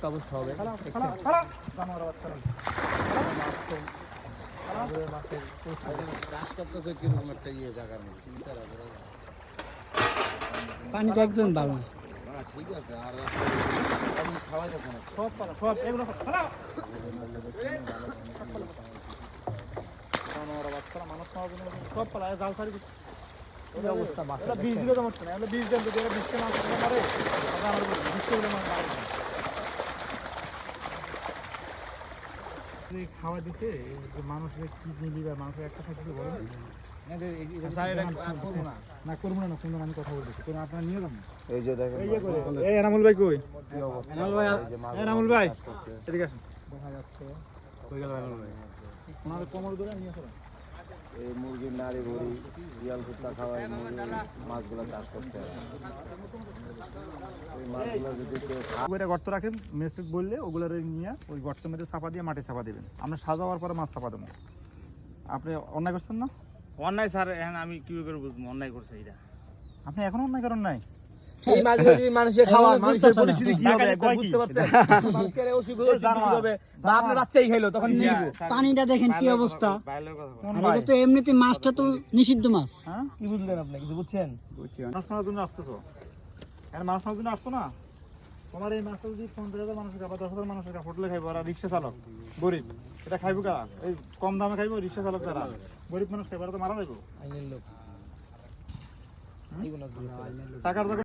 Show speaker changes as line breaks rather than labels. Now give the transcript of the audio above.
একটা অবস্থা হবে।
পানিটা একদম ভালো না।
ঠিক আছে আর খাওয়াইতেছে না
সব এগুলো মানুষ সব পালায় জাল ছাড়ি
অবস্থা
এটা বীজ দিলে তো হচ্ছে না, এগুলো বীজ দেন যদি এরা বীজকে না করতে পারে তাহলে আমার বীজকে দিলে আমার পারে না। খাওয়া দিছে মানুষের কিডনি লিভার মানুষের একটা থাকতে বলেন না করবো না সুন্দর আমি কথা বলতেছি আপনারা নিয়ে যান।
এই যে দেখেন
এই এনামুল ভাই কই? এনামুল ভাই এদিকে আসুন। দেখা যাচ্ছে কই গেল এনামুল ভাই? ওনার কোমর ধরে নিয়ে আসুন।
এই মুরগির নাড়ি ভুড়ি শিয়াল কুত্তা খাওয়ায় মুরগি মাছগুলো চাষ করতে হয়। ওই মাছগুলো যদি কেউ
ওইটা গর্ত রাখেন মেসেজ বললে ওগুলো নিয়ে ওই গর্তের মধ্যে চাপা দিয়ে মাটি চাপা দেবেন। আমরা সাজাবার পরে মাছ চাপা দেবো। আপনি অন্যায় করছেন না?
অন্যায় স্যার, এখন আমি কি করে বুঝবো অন্যায় করছে এটা?
আপনি এখনো অন্যায় করেন নাই?
এই মাছগুলো যদি মানুষের খাওয়ান, মানুষের পরিস্থিতি কি হবে
কয় কি?
বুঝতে পারছেন? মানুষের ওষুধগুলো হবে বা আপনার বাচ্চাই খাইলো তখন কি হবে?
পানিটা দেখেন কি অবস্থা।
বাইরের কথা বলো।
কোন
আর
ভাই?
এটা তো এমনিতে মাছটা তো নিষিদ্ধ মাছ।
হ্যাঁ?
কি বুঝলেন আপনি? কিছু বুঝছেন?
মাছ মারার জন্য আসতেছো? এখন মাছ মারার জন্য আসতো না? তোমার এই মাছটা যদি 15,000 মানুষের খাবার 10,000 মানুষের খাবার হোটেলে খাইবো, আর রিক্সা চালক গরিব এটা খাইবো কারা? এই কম দামে খাইবো রিক্সা চালক যারা গরিব মানুষ খাইবো, তো মারা যাইবো।
আইনের লোক।
টাকার